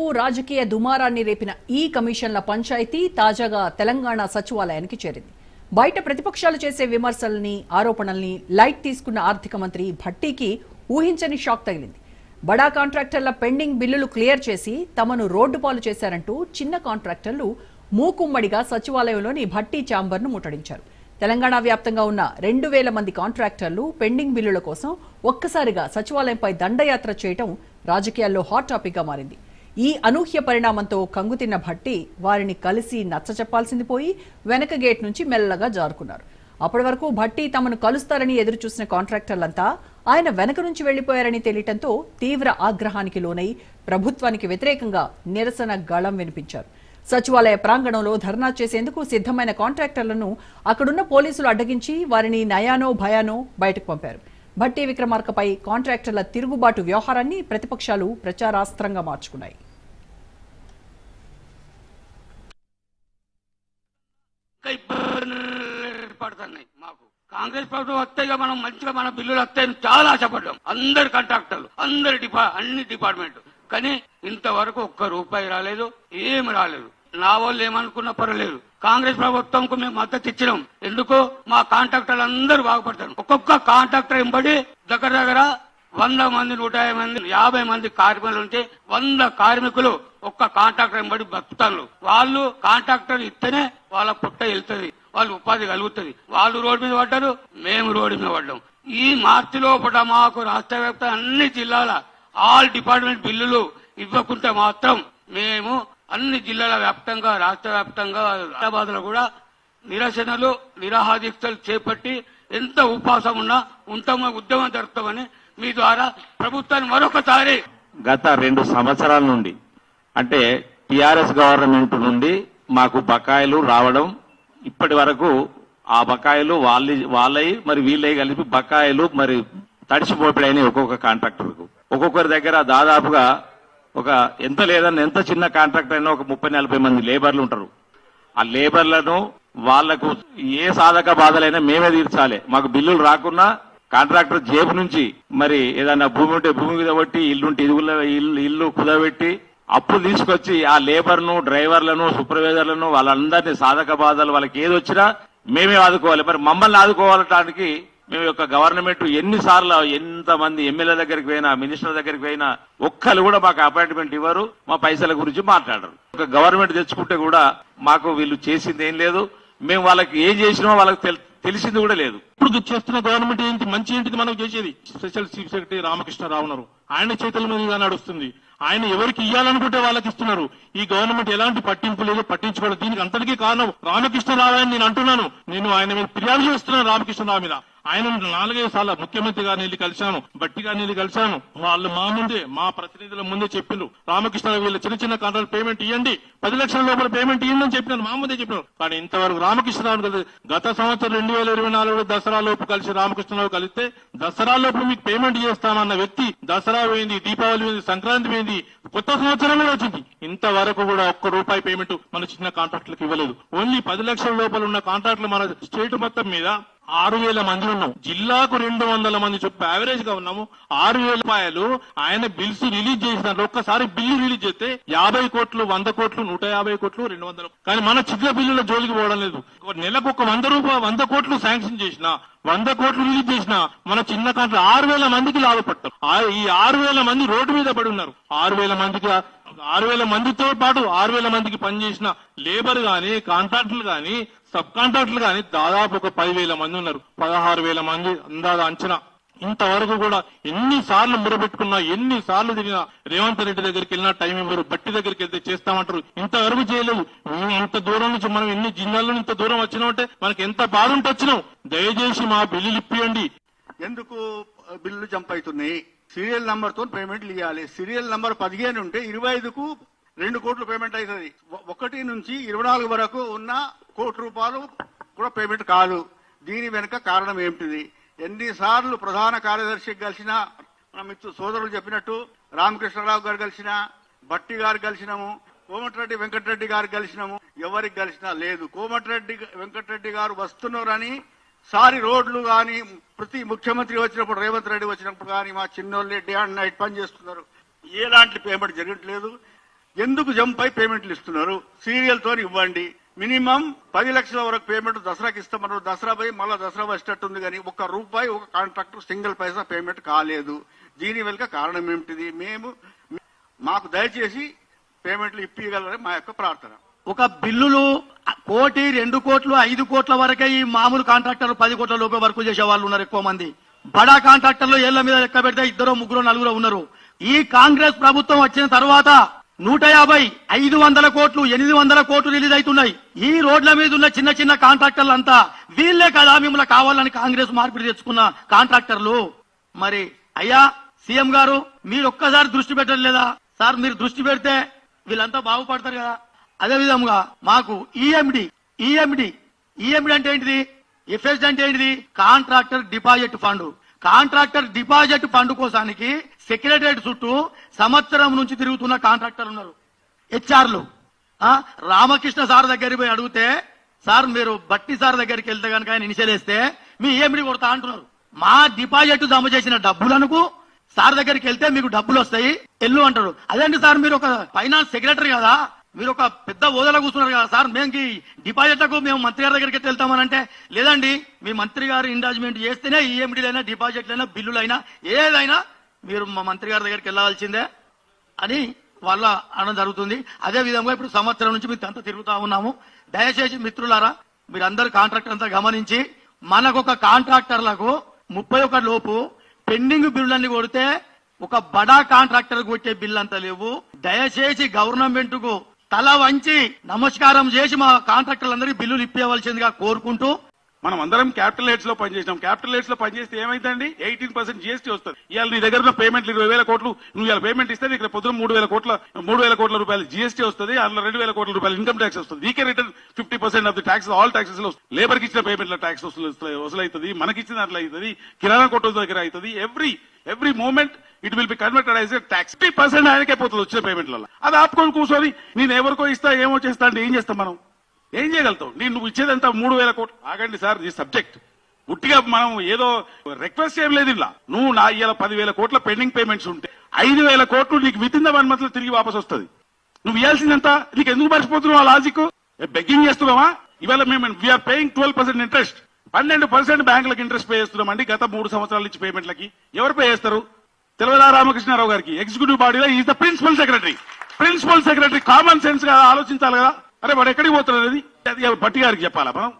వరకు రాజకీయ దుమారాన్ని రేపిన ఈ కమిషన్ల పంచాయతీ తాజాగా తెలంగాణ సచివాలయానికి చేరింది. బయట ప్రతిపక్షాలు చేసే విమర్శల్ని, ఆరోపణల్ని లైట్ తీసుకున్న ఆర్థిక మంత్రి భట్టీకి ఊహించని షాక్ తగిలింది. బడా కాంట్రాక్టర్ల పెండింగ్ బిల్లులు క్లియర్ చేసి తమను రోడ్డు పాలు చేశారంటూ చిన్న కాంట్రాక్టర్లు మూకుమ్మడిగా సచివాలయంలోని భట్టీ ఛాంబర్ను ముట్టడించారు. తెలంగాణ వ్యాప్తంగా ఉన్న 2000 మంది కాంట్రాక్టర్లు పెండింగ్ బిల్లుల కోసం ఒక్కసారిగా సచివాలయంపై దండయాత్ర చేయటం రాజకీయాల్లో హాట్ టాపిక్ గా మారింది. ఈ అనూహ్య పరిణామంతో కంగుతిన్న భట్టి వారిని కలిసి నచ్చచెప్పాల్సింది పోయి వెనక గేట్ నుంచి మెల్లగా జారుకున్నారు. అప్పటి వరకు భట్టి తమను కలుస్తారని ఎదురుచూసిన కాంట్రాక్టర్లంతా ఆయన వెనక నుంచి వెళ్లిపోయారని తెలియటంతో తీవ్ర ఆగ్రహానికి లోనై ప్రభుత్వానికి వ్యతిరేకంగా నిరసన గళం వినిపించారు. సచివాలయ ప్రాంగణంలో ధర్నా చేసేందుకు సిద్ధమైన కాంట్రాక్టర్లను అక్కడున్న పోలీసులు అడ్డగించి వారిని నయానో భయానో బయటకు పంపారు. భట్టి విక్రమార్కపై కాంట్రాక్టర్ల తిరుగుబాటు వ్యవహారాన్ని ప్రతిపక్షాలు ప్రచారాస్త్రంగా మార్చుకున్నాయి. కాంగ్రెస్ ప్రభుత్వం వస్తే మనం మంచిగా మన బిల్లులు వస్తాయని చాలా ఆశపడ్డాం. అందరు కాంట్రాక్టర్లు, అన్ని డిపార్ట్మెంట్, కానీ ఇంతవరకు ఒక్క రూపాయి రాలేదు, ఏమి రాలేదు. నా వాళ్ళు ఏమనుకున్నా పర్వాలేదు, కాంగ్రెస్ ప్రభుత్వంకు మేము మద్దతు ఇచ్చినాం. ఎందుకు? మా కాంట్రాక్టర్లు అందరూ బాగుపడతారు. ఒక్కొక్క కాంట్రాక్టర్ ఎంబడి దగ్గర 100 మంది 150 మంది 50 మంది కార్మికులు ఉంటే 100 కార్మికులు ఒక్క కాంట్రాక్టర్ ఎంబడి బతుకుతారు. వాళ్ళు కాంట్రాక్టర్ ఇస్తేనే వాళ్ళ పుట్ట వెళ్తుంది, వాళ్ళు ఉపాధి కలుగుతుంది. వాళ్ళు రోడ్డు మీద పడ్డారు, మేము రోడ్డు మీద పడ్డాం. ఈ మార్చి లోపల మాకు రాష్ట్ర వ్యాప్త అన్ని జిల్లాల ఆల్ డిపార్ట్మెంట్ బిల్లులు ఇవ్వకుంటే మాత్రం మేము అన్ని జిల్లాల వ్యాప్తంగా, రాష్ట్ర వ్యాప్తంగా, హైదరాబాద్ లో కూడా నిరసనలు, నిరాహాదీక్షలు చేపట్టి ఎంత ఉపవాసం ఉన్నా ఉంటామో, ఉద్యమం జరుపుతామని మీ ద్వారా ప్రభుత్వాన్ని మరొకసారి గత 2 సంవత్సరాల నుండి, అంటే టిఆర్ఎస్ గవర్నమెంట్ నుండి మాకు బకాయిలు రావడం, ఇప్పటి వరకు ఆ బకాయిలు వాళ్ళవి మరి వీళ్ళవి కలిపి బకాయిలు మరి తడిచిపోయినాయి. ఒక్కొక్క కాంట్రాక్టర్కు ఒక్కొక్కరి దగ్గర దాదాపుగా ఒక ఎంత చిన్న కాంట్రాక్టర్ అయినా ఒక 30-40 మంది లేబర్లు ఉంటారు. ఆ లేబర్లను వాళ్లకు ఏ సాధక బాధలైనా మేమే తీర్చాలి. మాకు బిల్లులు రాకున్నా కాంట్రాక్టర్ జేబు నుంచి మరి ఏదైనా భూమి ఉంటే భూమి కుదబెట్టి, ఇల్లుంటే ఇల్లు కుదబెట్టి అప్పులు తీసుకొచ్చి ఆ లేబర్ను, డ్రైవర్లను, సూపర్వైజర్లను వాళ్ళందరినీ సాధక బాధలు వాళ్ళకి ఏది వచ్చినా మేమే ఆదుకోవాలి. మరి మమ్మల్ని ఆదుకోవాలటానికి మేము యొక్క గవర్నమెంట్ ఎన్నిసార్లు ఎంతమంది ఎమ్మెల్యే దగ్గరికి పోయినా, మినిస్టర్ దగ్గరికి పోయినా ఒక్కరు కూడా మాకు అపాయింట్మెంట్ ఇవ్వరు, మా పైసల గురించి మాట్లాడరు. ఒక గవర్నమెంట్ తెచ్చుకుంటే కూడా మాకు వీళ్ళు చేసింది ఏం లేదు, మేము వాళ్ళకి ఏం చేసినామో వాళ్ళకి తెలిసింది కూడా లేదు. ఇప్పుడు చేస్తున్న గవర్నమెంట్ ఏంటి, మంచి ఏంటిది మనం చేసేది? స్పెషల్ చీఫ్ సెక్రటరీ రామకృష్ణరావు ఉన్నారు, ఆయన చేతుల మీదుగా నడుస్తుంది. ఆయన ఎవరికి ఇవ్వాలనుకుంటే వాళ్ళకి ఇస్తున్నారు. ఈ గవర్నమెంట్ ఎలాంటి పట్టింపు లేదు, పట్టించుకోవడం. దీనికి అంతటికీ కారణం రామకృష్ణరావు అని నేను అంటున్నాను. నేను ఆయన మీద ఫిర్యాదు చేస్తున్నాను. రామకృష్ణరావు మీద ఆయన 4-5 సార్లు ముఖ్యమంత్రి గారిని వెళ్ళి కలిశాను, భట్టి గారిని వెళ్ళి కలిశాను. వాళ్ళు మా ప్రతినిధుల ముందే చెప్పిండ్రు, రామకృష్ణరావు వీళ్ళ చిన్న కాంట్రాక్ట్ పేమెంట్ ఇవ్వండి, 10 లక్షల లోపల పేమెంట్ ఇవ్వండి అని చెప్పినాను, మా ముందే చెప్పినారు. కానీ ఇంతవరకు రామకృష్ణరావు కలిసి గత సంవత్సరం 2024 దసరా లోపు కలిసి రామకృష్ణరావు కలిస్తే దసరా లోపు మీకు పేమెంట్ చేస్తామన్న వ్యక్తి దసరా పోయింది, దీపావళి పోయింది, సంక్రాంతి పోయింది, కొత్త సంవత్సరం కూడా వచ్చింది. ఇంతవరకు కూడా ₹1 పేమెంట్ మన చిన్న కాంట్రాక్టులకు ఇవ్వలేదు. ఓన్లీ 10 లక్షల లోపల ఉన్న కాంట్రాక్టులు మన స్టేట్ మొత్తం మీద 6,000 మంది ఉన్నాం. జిల్లాకు 200 మంది చొప్పున యావరేజ్ గా ఉన్నాము. 6,000 రూపాయలు ఆయన బిల్స్ రిలీజ్ చేసినారు. ఒక్కసారి బిల్లు రిలీజ్ చేస్తే 50 కోట్లు, 100 కోట్లు, 150 కోట్లు, 200. కానీ మన చిన్న బిల్లుల జోలికి పోవడం లేదు. నెలకు ఒక 100 కోట్లు శాంక్షన్ చేసిన, 100 కోట్లు రిలీజ్ చేసిన మన చిన్న కాంట్రాక్ట్ 6,000 మందికి లాభపడతారు. ఈ 6,000 మంది రోడ్డు మీద పడి ఉన్నారు. 6,000 మందితో పాటు 6,000 మందికి పనిచేసిన లేబర్ గాని, కాంట్రాక్టర్లు గాని, సబ్ కాంట్రాక్టర్లు గాని దాదాపు ఒక 10,000 మంది ఉన్నారు. 16,000 మంది అందాదా అంచనా. ఇంతవరకు కూడా ఎన్నిసార్లు మురబెట్టుకున్నా, ఎన్నిసార్లు తిరిగినా, రేవంత్ రెడ్డి దగ్గరికి వెళ్ళినా టైం ఇవ్వరు, బట్టి దగ్గరికి వెళ్తే చేస్తామంటారు. ఇంతవరకు చేయలేదు. ఇంత దూరం నుంచి మనం ఎన్ని జిల్లాల్లో ఇంత దూరం వచ్చినామంటే మనకి ఎంత బాధ ఉంటే వచ్చినాం. దయచేసి మా బిల్లులు ఇప్పియండి. ఎందుకు బిల్లులు జంప్ అవుతున్నాయి? సీరియల్ నంబర్ తో పేమెంట్లు ఇవ్వాలి. సీరియల్ నంబర్ 15 ఉంటే 25కు 2 కోట్లు పేమెంట్ అవుతుంది. 1 నుంచి 24 వరకు ఉన్న ₹1 కూడా పేమెంట్ కాదు. దీని వెనుక కారణం ఏమిటిది? ఎన్నిసార్లు ప్రధాన కార్యదర్శికి కలిసినా, మన మిత్రులు సోదరులు చెప్పినట్టు రామకృష్ణరావు గారు కలిసినా, భట్టి గారు కలిసినాము, కోమటిరెడ్డి వెంకటరెడ్డి గారు కలిసినాము, ఎవరికి కలిసినా లేదు. కోమటిరెడ్డి వెంకటరెడ్డి గారు వస్తున్నారని సారి రోడ్లు కానీ ప్రతి ముఖ్యమంత్రి వచ్చినప్పుడు, రేవంత్ రెడ్డి వచ్చినప్పుడు కానీ మా చిన్నోళ్ళే డే అండ్ నైట్ పని చేస్తున్నారు. ఎలాంటి పేమెంట్ జరగట్లేదు. ఎందుకు జంప్ అయి పేమెంట్లు ఇస్తున్నారు? సీరియల్ తో ఇవ్వండి. మినిమం 10 లక్షల వరకు పేమెంట్ దసరాకి ఇస్తామన్నారు. దసరా పోయి మళ్ళీ దసరా వచ్చేటట్టుంది కానీ ₹1 ఒక కాంట్రాక్టర్ సింగిల్ పైసా పేమెంట్ కాలేదు. దీని వెనుక కారణం ఏమిటిది? మాకు దయచేసి పేమెంట్లు ఇప్పించగలరని మా యొక్క ప్రార్థన. ఒక బిల్లులు 1 కోటి 2 కోట్లు 5 కోట్ల వరకే ఈ మామూలు కాంట్రాక్టర్లు 10 కోట్ల లోపే వర్క్ చేసే వాళ్ళు ఉన్నారు ఎక్కువ మంది. బడా కాంట్రాక్టర్లు ఏళ్ల మీద లెక్క పెడితే 2, 3, 4 ఉన్నారు. ఈ కాంగ్రెస్ ప్రభుత్వం వచ్చిన తర్వాత 150, 500 కోట్లు 800 కోట్లు రిలీజ్ అవుతున్నాయి. ఈ రోడ్ల మీద ఉన్న చిన్న చిన్న కాంట్రాక్టర్లు అంతా వీళ్లే కదా మిమ్మల్ని కావాలని కాంగ్రెస్ మార్పిడి తెచ్చుకున్న కాంట్రాక్టర్లు. మరి అయ్యా సీఎం గారు మీరు ఒక్కసారి దృష్టి పెట్టలేదా సార్? మీరు దృష్టి పెడితే వీళ్ళంతా బాగుపడతారు కదా. అదే విధంగా మాకు ఈఎండి అంటే ఏంటిది? ఎఫ్ఎస్డి అంటే ఏంటిది? Contractor deposit fund. Contractor deposit fund కోసానికి సెక్రటరియట్ చుట్టూ సంవత్సరం నుంచి తిరుగుతున్న కాంట్రాక్టర్లు ఉన్నారు, హెచ్ఆర్లు. రామకృష్ణ సార్ దగ్గరికి పోయి అడిగితే, సార్ మీరు బట్టి సార్ దగ్గరికి వెళ్తే కనుక ఆయన ఇనిషియలేస్తే మీ ఈఎండి కొడతా అంటున్నారు. మా డిపాజిట్ జమ చేసిన డబ్బులకు సార్ దగ్గరికి వెళ్తే మీకు డబ్బులు వస్తాయి ఎల్లు అంటారు. అదేంటి సార్ మీరు ఒక ఫైనాన్స్ సెక్రటరీ కదా, మీరు ఒక పెద్ద హోదాలో కూర్చున్నారు కదా సార్, మేము డిపాజిట్లకు మేము మంత్రి గారి దగ్గరికి వెళ్తామని అంటే, లేదండి మీ మంత్రి గారు ఇండాజ్మెంట్ చేస్తేనే ఈఎండీలైనా డిపాజిట్లైనా బిల్లులైనా ఏదైనా మీరు మా మంత్రి గారి దగ్గరికి వెళ్ళాల్సిందే అని వాళ్ళ అనడం జరుగుతుంది. అదే విధంగా ఇప్పుడు సంవత్సరం నుంచి మేము అంతా తిరుగుతా ఉన్నాము. దయచేసి మిత్రులారా మీరందరూ కాంట్రాక్టర్ అంతా గమనించి మనకొక కాంట్రాక్టర్లకు 31 లోపు పెండింగ్ బిల్లులన్నీ కొడితే ఒక బడా కాంట్రాక్టర్ కొట్టే బిల్లు అంతా లేవు. దయచేసి గవర్నమెంట్ కు తల వంచి నమస్కారం చేసి మా కాంట్రాక్టర్లందరికీ బిల్లులు ఇప్పవలసిందిగా కోరుకుంటూ, మనం అందరం క్యాపిటల్ హెడ్స్ లో పనిచేసినాం. క్యాపిటల్ హెడ్స్ లో పనిచేస్తే ఏమైందండి? 18% జీఎస్టీ వస్తుంది. ఇవాళ నీ దగ్గర ఉన్న పేమెంట్లు 20,000 కోట్లు, నువ్వు ఇవాళ పేమెంట్ ఇస్తే ఇక్కడ పొద్దున 3,000 కోట్ల రూపాయలు జీఎస్టీ వస్తుంది. అందులో 2,000 కోట్ల రూపాయలు ఇన్కమ్ ట్యాక్స్ వస్తుంది. వీకే return 50% of the tax, all taxes లో లేబర్ కి ఇచ్చిన పేమెంట్ల ట్యాక్స్ వసూలవుతుంది, మనకిచ్చిన దాంట్లో అవుతుంది, కిరాణా కొట్టు దగ్గర అవుతుంది. Every moment it will be converted as a tax. 50% ఆయనకే పోతుంది వచ్చిన పేమెంట్లలో. అది ఆపుకొని కూర్చొని నేను ఎవరికో ఇస్తా ఏమో చేస్తా అంటే ఏం చేస్తాం మనం? ఏం చేయగలుగుతావు? నువ్వు ఇచ్చేదంతా 3,000 కోట్లు. ఆగండి సార్, ఈ సబ్జెక్ట్ ఉట్టిగా మనం ఏదో రిక్వెస్ట్ ఏం లేదు ఇలా. నువ్వు నా ఇవాళ 10,000 కోట్ల పెండింగ్ పేమెంట్స్ ఉంటే 5,000 కోట్లు నీకు విత్ ఇన్ ద 1 month లో తిరిగి వాపస్ వస్తుంది. నువ్వు ఇవ్వాల్సిందంత నీకు ఎందుకు మర్చిపోతున్నావు? ఆ లాజిక్ బెగ్గింగ్ చేస్తున్నావా? ఇవాళ మేము వీఆర్ పేయింగ్ 12% ఇంట్రెస్ట్, 12% బ్యాంకులకు ఇంట్రెస్ట్ పే చేస్తున్నామండి గత 3 సంవత్సరాల నుంచి పేమెంట్లకి. ఎవరు పే చేస్తారు? తెలియదా రామకృష్ణారావు గారికి? ఎగ్జిక్యూటివ్ బాడీలో is the principal secretary. Common sense గా ఆలోచించాలి కదా. అరే వాడు ఎక్కడికి పోతున్నారు? అది భట్టి గారికి చెప్పాలా మనం?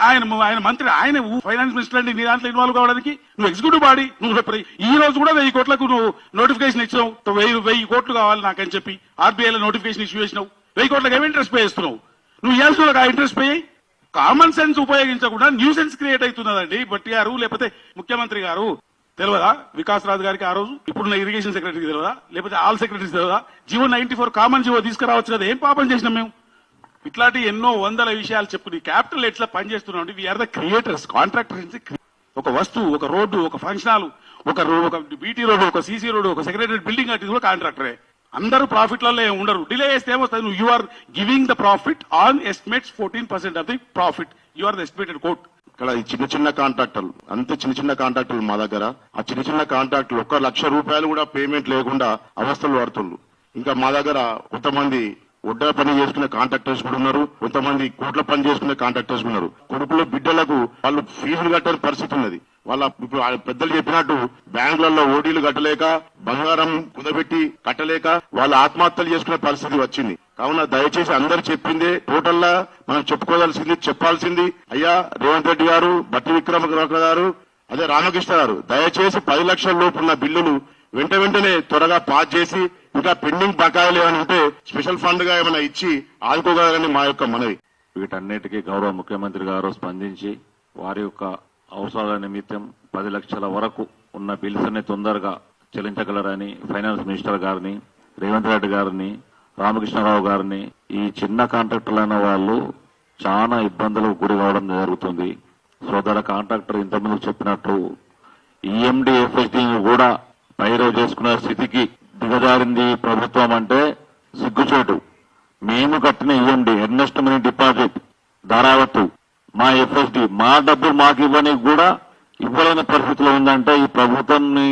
ఆయన మంత్రి, ఆయన ఫైనాన్స్ మినిస్టర్ అండి. నీ దాంట్లో ఇన్వాల్వ్ కావడానికి నువ్వు ఎగ్జిక్యూటివ్ బాడీ. నువ్వు ఈ రోజు కూడా 1000 కోట్లకు నువ్వు నోటిఫికేషన్ ఇచ్చినావు. 1000 కోట్లు కావాలి నాకని చెప్పి ఆర్బీఐలో నోటిఫికేషన్ ఇష్యూ చేసినావు. 1000 కోట్లకు ఏమి ఇంట్రెస్ట్ పే చేస్తున్నావు? నువ్వు ఇవ్వాల్సిన ఆ ఇంట్రెస్ట్ పే. కామన్ సెన్స్ ఉపయోగించకుండా న్యూ సెన్స్ క్రియేట్ అవుతున్నదండి భట్టి గారు, లేకపోతే ముఖ్యమంత్రి గారు. తెలియదా వికాస్ రాజు గారికి ఆ రోజు? ఇప్పుడున్న ఇరిగేషన్ సెక్రటరీకి తెలియదా? లేకపోతే ఆల్ సెక్రటరీస్ తెలియదా? జీవో 94 కామన్ జీవో తీసుకురావచ్చు కదా. ఏం పాపం చేసినాం మేము? ఇట్లాంటి ఎన్నో వందల విషయాలు చెప్పుకుని క్యాపిటల్ ఎట్లా పనిచేస్తున్నాం. We are the creators. కాంట్రాక్టర్స్ ఒక వస్తువు, ఒక రోడ్డు, ఒక ఫంక్షన్ హాల్, ఒక బీటీ రోడ్డు, ఒక సీసీ రోడ్డు, ఒక సెక్రటరీ బిల్డింగ్ కట్టింది కూడా కాంట్రాక్టరే. అందరూ ప్రాఫిట్లలో ఉండరు. డిలే చేస్తే ఏమొస్తుంది? నువ్వు you are giving the profit on estimates 14% of the profit. You are the estimated quote. ఇక్కడ ఈ చిన్న కాంట్రాక్టర్లు, అంతే చిన్న కాంట్రాక్టర్లు మా దగ్గర. ఆ చిన్న కాంట్రాక్టర్లు 1 లక్ష రూపాయలు కూడా పేమెంట్ లేకుండా అవస్థలు పడుతున్నారు. ఇంకా మా దగ్గర కొంతమంది ఒడ్డ పని చేసుకునే కాంట్రాక్టర్స్ కూడా ఉన్నారు, కొంతమంది కోట్ల పని చేసుకునే కాంట్రాక్టర్స్ ఉన్నారు. కొడుకులు బిడ్డలకు వాళ్ళు ఫీజులు కట్టని పరిస్థితి ఉన్నది. వాళ్ళ ఇప్పుడు పెద్దలు చెప్పినట్టు బ్యాంకులలో ఓడీలు కట్టలేక, బంగారం కుదబెట్టి కట్టలేక వాళ్ళు ఆత్మహత్యలు చేసుకునే పరిస్థితి వచ్చింది. కావున దయచేసి అందరు చెప్పిందే టోటల్ లా మనం చెప్పాల్సింది అయ్యా రేవంత్ రెడ్డి గారు, బట్టి విక్రమార్క గారు, అదే రామకృష్ణ గారు, దయచేసి 10 లక్షల లోపు ఉన్న బిల్లులు వెంటనే త్వరగా పాస్ చేసి ఇంకా పెండింగ్ బకాయిలు ఏమైనా ఉంటే స్పెషల్ ఫండ్ గా ఏమైనా ఇచ్చి ఆదుకోగలరని మా యొక్క మనవి. వీటన్నిటికీ గౌరవ ముఖ్యమంత్రి గారు స్పందించి వారి యొక్క అవసరాల నిమిత్తం 10 లక్షల వరకు ఉన్న బిల్స్ అన్ని తొందరగా చెల్లించగలరని ఫైనాన్స్ మినిస్టర్ గారిని, రేవంత్ రెడ్డి గారిని, రామకృష్ణారావు గారిని, ఈ చిన్న కాంట్రాక్టర్లైన వాళ్ళు చాలా ఇబ్బందులకు గురి కావడం జరుగుతుంది. సోదర కాంట్రాక్టర్ ఇంతకుముందు చెప్పినట్లు ఈఎండి ఎఫ్ఎస్డి కూడా పైరో చేసుకునే స్థితికి దిగజారింది ప్రభుత్వం అంటే సిగ్గుచేటు. మేము కట్టిన ఈఎండి, ఎర్నెస్ట్ మనీ డిపాజిట్, ధారావత్తు, మా ఎఫ్ఎస్డి, మా డబ్బులు మాకు ఇవ్వని కూడా ఇవ్వలేని పరిస్థితిలో ఉందంటే ఈ ప్రభుత్వాన్ని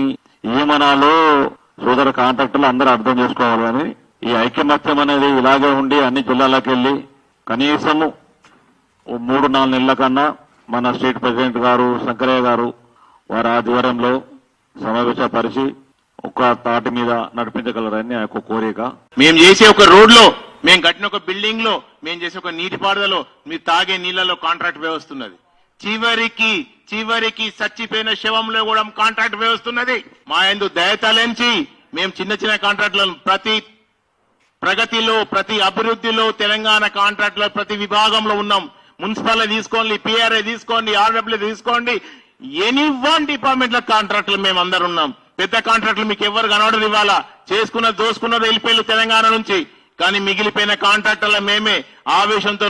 ఏమనాలో సోదర కాంట్రాక్టర్లు అందరూ అర్థం చేసుకోవాలని ఈ ఐకమత్యం అనేది ఇలాగే ఉండి అన్ని జిల్లాలకు వెళ్ళి కనీసము 3-4 నెలల కన్నా మన స్టేట్ ప్రెసిడెంట్ గారు శంకరయ్య గారు వారి ఆధ్వర్యంలో సమావేశపరిచి ఒక తాటి మీద నడిపించగలరని ఆ యొక్క కోరిక. మేము చేసే ఒక రోడ్ లో, మేము కట్టిన ఒక బిల్డింగ్ లో, మేము చేసే ఒక నీటిపారుదలలో మీరు తాగే నీళ్లలో కాంట్రాక్ట్ వ్యవస్థ ఉన్నది. చివరికి చచ్చిపోయిన శవంలో కూడా కాంట్రాక్ట్ వ్యవస్థ ఉన్నది. మా యందు దయతలంచి మేము చిన్న కాంట్రాక్టులను ప్రతి ప్రగతిలో, ప్రతి అభివృద్ధిలో, తెలంగాణ కాంట్రాక్టులో ప్రతి విభాగంలో ఉన్నాం. మున్సిపల్ తీసుకోండి, పిఆర్ఐ తీసుకోండి, ఆర్డబ్ల్యూ తీసుకోండి, ఎనీ వన్ డిపార్ట్మెంట్ల కాంట్రాక్టులు మేము అందరు ఉన్నాం. పెద్ద కాంట్రాక్టులు మీకు ఎవరు కనబడరు. ఇవాళ దోసుకున్నది వెళ్ళిపోయారు తెలంగాణ నుంచి. కానీ మిగిలిపోయిన కాంట్రాక్టర్ల మేమే ఆవేశంతో